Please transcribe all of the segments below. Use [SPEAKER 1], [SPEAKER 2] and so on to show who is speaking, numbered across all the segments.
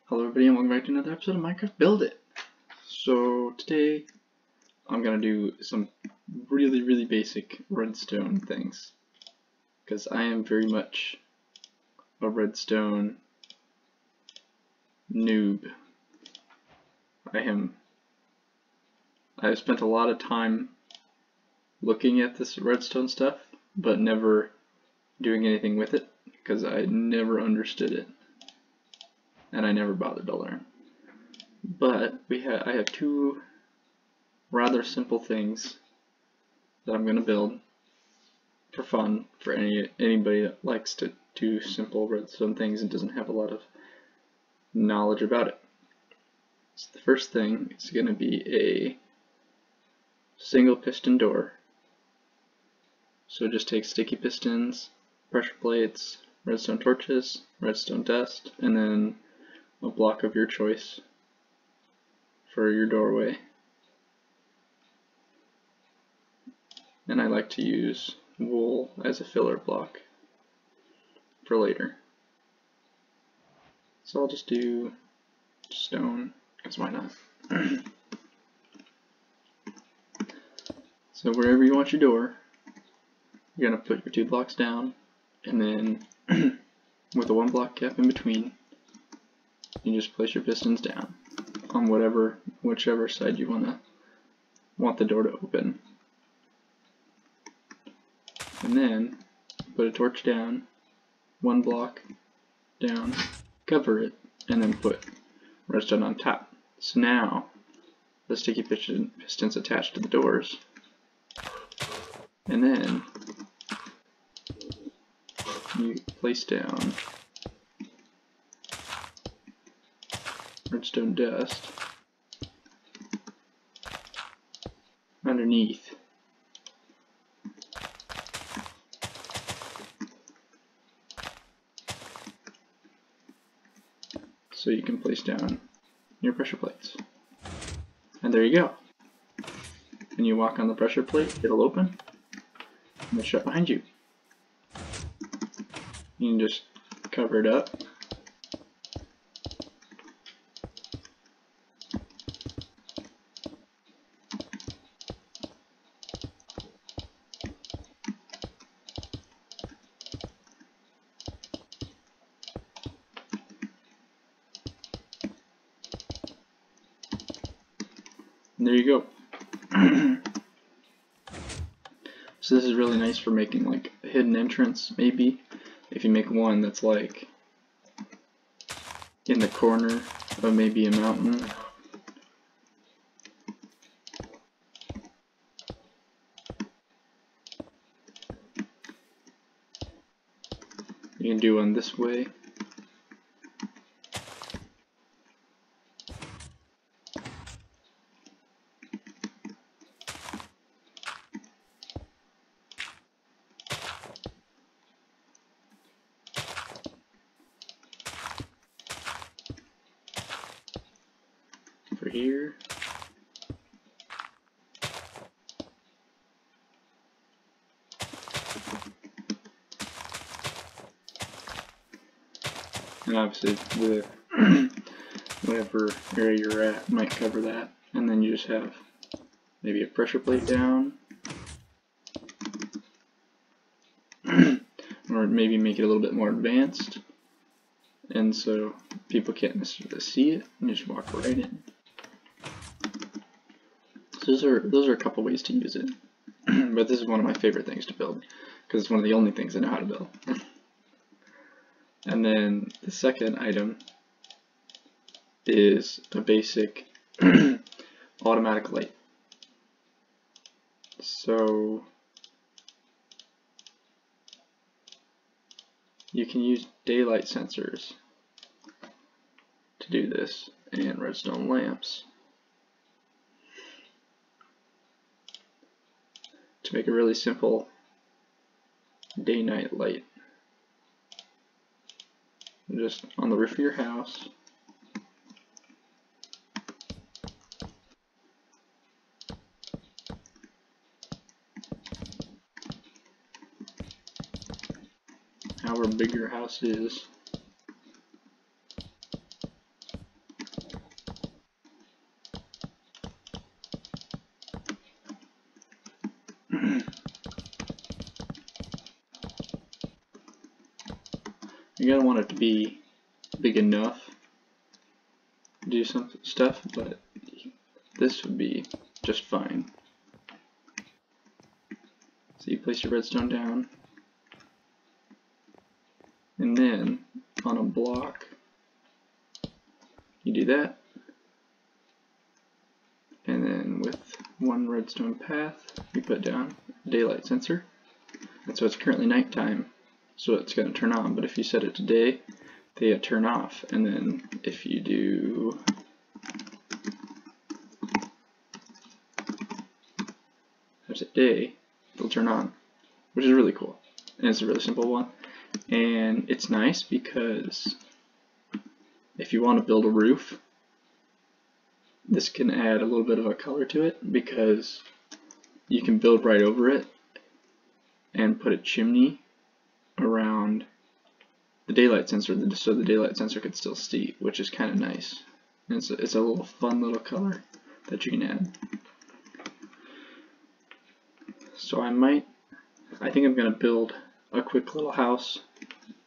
[SPEAKER 1] Hello everybody and welcome back to another episode of Minecraft Build It! So today I'm gonna do some really basic redstone things because I am very much a redstone noob. I've spent a lot of time looking at this redstone stuff but never doing anything with it because I never understood it. And I never bothered to learn. But I have two rather simple things that I'm gonna build for fun for anybody that likes to do simple redstone things and doesn't have a lot of knowledge about it. So the first thing is gonna be a single piston door. So just take sticky pistons, pressure plates, redstone torches, redstone dust, and then a block of your choice for your doorway. And I like to use wool as a filler block for later. So I'll just do stone, because why not? So wherever you want your door, you're going to put your 2 blocks down, and then with a 1 block gap in between, you just place your pistons down on whichever side you want the door to open. And then put a torch down, 1 block down, cover it, and then put redstone on top. So now the sticky pistons attached to the doors. And then you place down redstone dust underneath. So you can place down your pressure plates. And there you go. When you walk on the pressure plate, it'll open and it'll shut behind you. You can just cover it up. And there you go. So this is really nice for making like a hidden entrance, maybe. If you make one that's like in the corner of maybe a mountain. You can do one this way. For here. And obviously the whatever area you're at might cover that. And then you just have maybe a pressure plate down. Or maybe make it a little bit more advanced. And so people can't necessarily see it and just walk right in. So those are a couple ways to use it. But this is one of my favorite things to build because it's one of the only things I know how to build. And then the second item is a basic automatic light. So you can use daylight sensors to do this and redstone lamps to make a really simple day-night light. Just on the roof of your house. However big your house is. You're gonna want it to be big enough to do some stuff, but this would be just fine. So you place your redstone down, and then on a block you do that, and then with one redstone path you put down a daylight sensor, and so it's currently nighttime, so it's going to turn on, but if you set it to day, they turn off, and then if you do there's a day, it'll turn on, which is really cool, and it's a really simple one. And it's nice because if you want to build a roof, this can add a little bit of a color to it, because you can build right over it and put a chimney around the daylight sensor, so the daylight sensor could still see, which is kind of nice. And it's a little fun little color that you can add. So I think I'm going to build a quick little house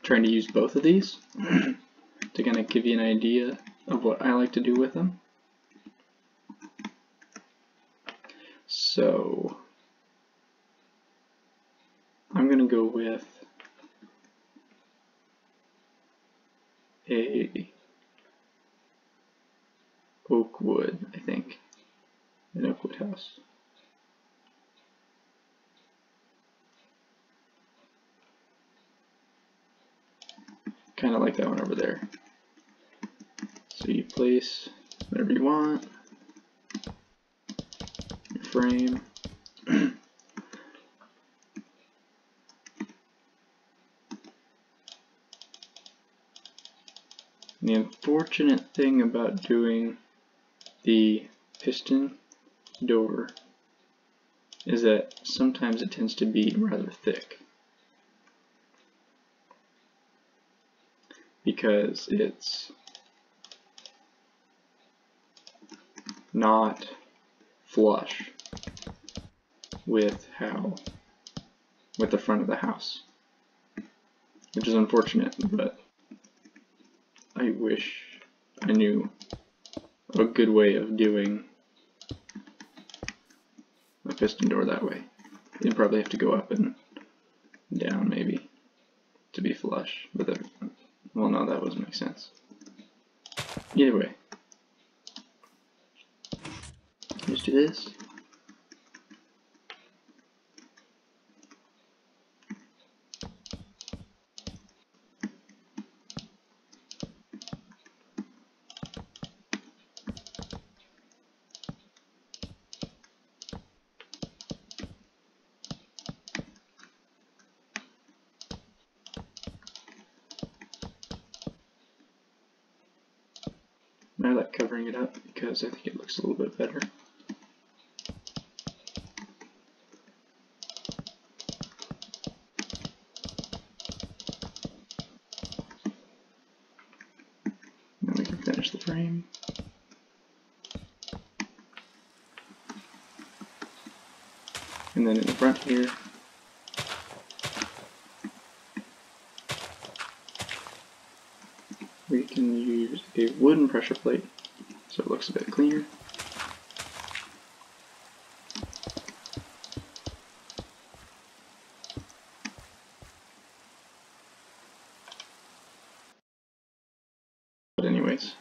[SPEAKER 1] trying to use both of these to kind of give you an idea of what I like to do with them. So I'm going to go with a oak wood, I think, an oak wood house. Kind of like that one over there. So you place whatever you want, your frame. The unfortunate thing about doing the piston door is that sometimes it tends to be rather thick, because it's not flush with the front of the house, which is unfortunate, but I wish I knew a good way of doing a piston door that way. You'd probably have to go up and down maybe to be flush, but that, well, no, that wouldn't make sense. Either way, just do this. I like covering it up because I think it looks a little bit better. Now we can finish the frame. And then in the front here, we can use a wooden pressure plate so it looks a bit cleaner. But anyways,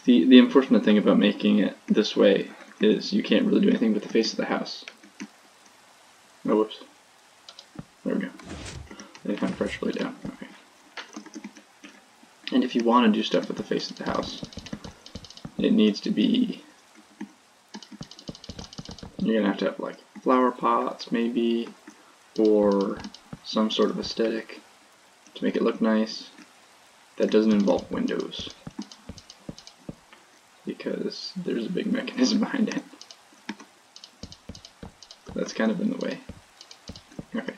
[SPEAKER 1] the unfortunate thing about making it this way is you can't really do anything with the face of the house. Oh, whoops. There we go. They kind of pressure plate down. Okay. And if you want to do stuff with the face of the house, it needs to be, you're gonna have to have like flower pots maybe, or some sort of aesthetic to make it look nice that doesn't involve windows, because there's a big mechanism behind it that's kind of in the way. Okay,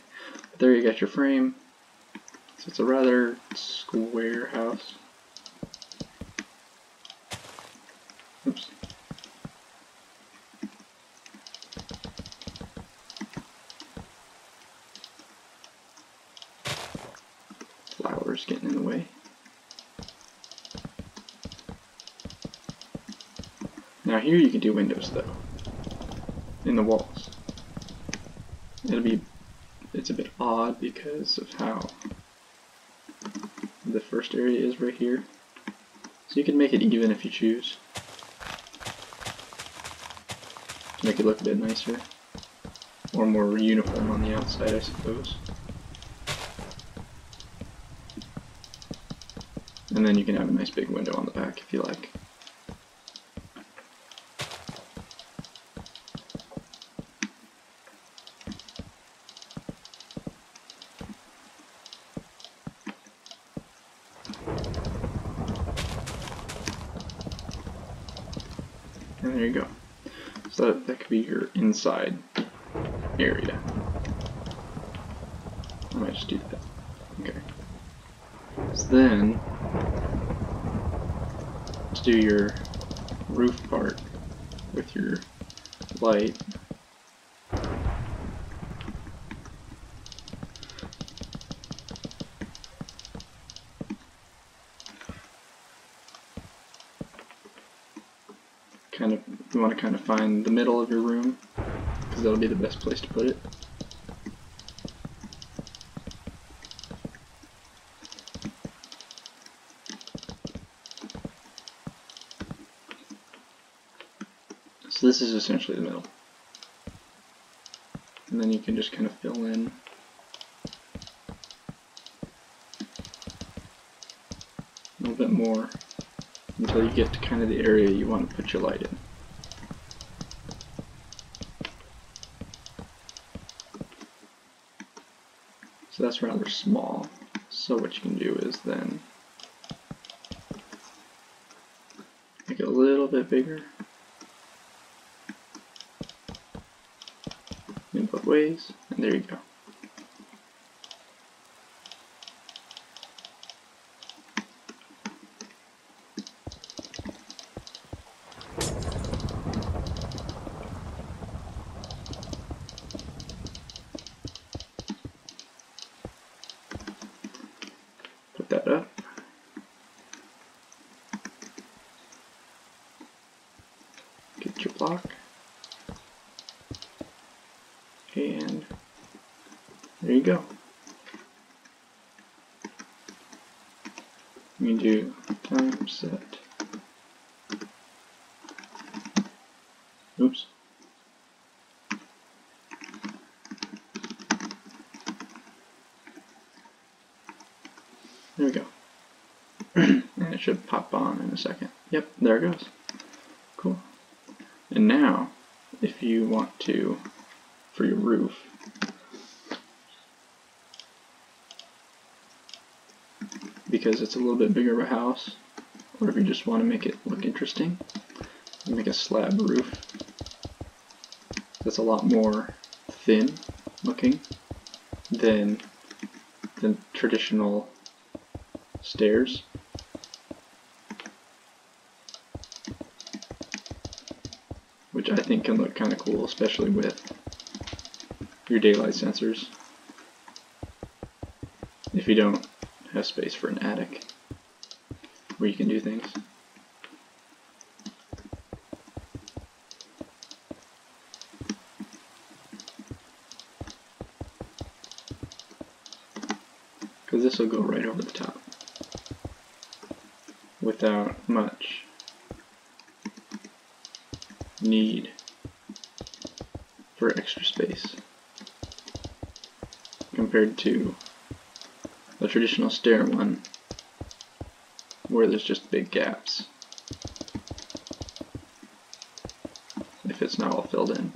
[SPEAKER 1] but there you got your frame. So it's a rather square house. Oops. Flowers getting in the way. Now here you can do windows though, in the walls. It's a bit odd because of how the first area is right here. So you can make it even if you choose, to make it look a bit nicer, or more uniform on the outside, I suppose. And then you can have a nice big window on the back if you like. And there you go. So that could be your inside area. I might just do that. Okay. So then, to do your roof part with your light, you want to kind of find the middle of your room, because that'll be the best place to put it. So this is essentially the middle. And then you can just kind of fill in a little bit more until you get to kind of the area you want to put your light in. So that's rather small. So what you can do is then make it a little bit bigger in both ways, and there you go. Put that up. Get your block. And there you go. You can do time set. Oops. There we go. And it should pop on in a second. Yep, there it goes. Cool. And now, if you want to, for your roof, because it's a little bit bigger of a house, or if you just want to make it look interesting, you make a slab roof that's a lot more thin looking than traditional stairs. Which I think can look kind of cool, especially with your daylight sensors, if you don't have space for an attic where you can do things. Because this will go right over the top without much need for extra space compared to the traditional stair one where there's just big gaps if it's not all filled in.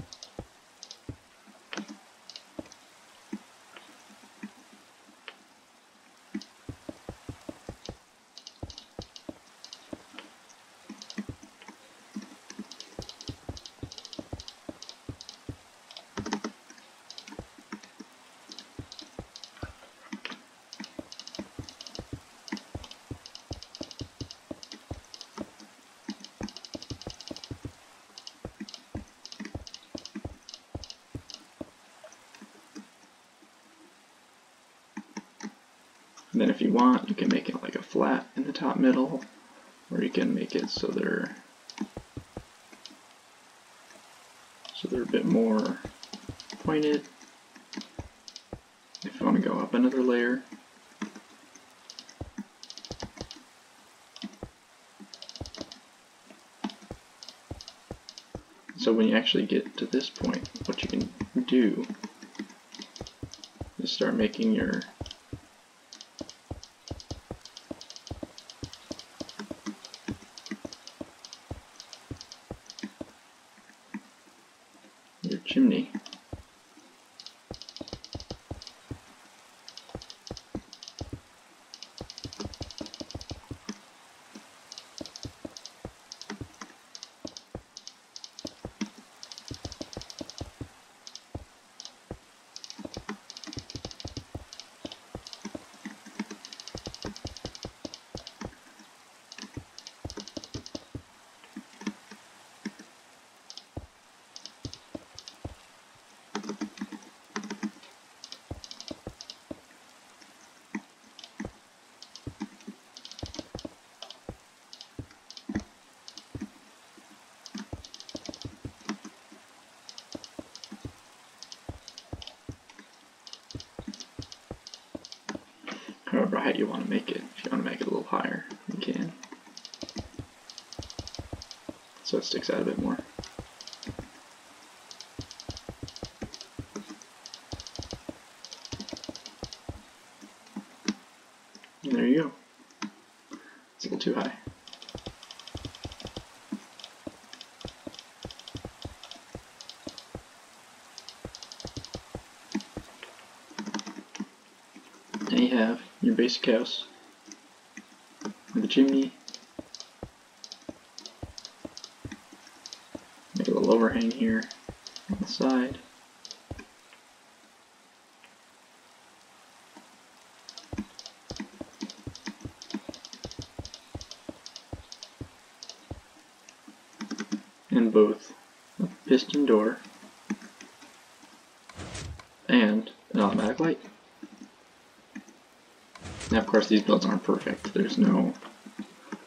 [SPEAKER 1] then if you want, you can make it like a flat in the top middle, or you can make it so they're a bit more pointed. If you want to go up another layer, so when you actually get to this point, what you can do is start making your chimney. However height you want to make it. If you want to make it a little higher, you can. So it sticks out a bit more. And there you go. It's a little too high. And you have your basic house with a chimney. Make a little overhang here on the side. And both a piston door and an automatic light. Now, of course, these builds aren't perfect. There's no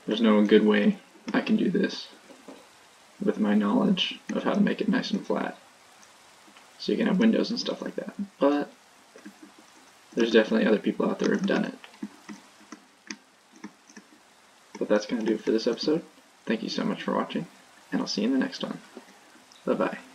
[SPEAKER 1] good way I can do this with my knowledge of how to make it nice and flat, so you can have windows and stuff like that. But there's definitely other people out there who've done it. But that's going to do it for this episode. Thank you so much for watching, and I'll see you in the next one. Bye-bye.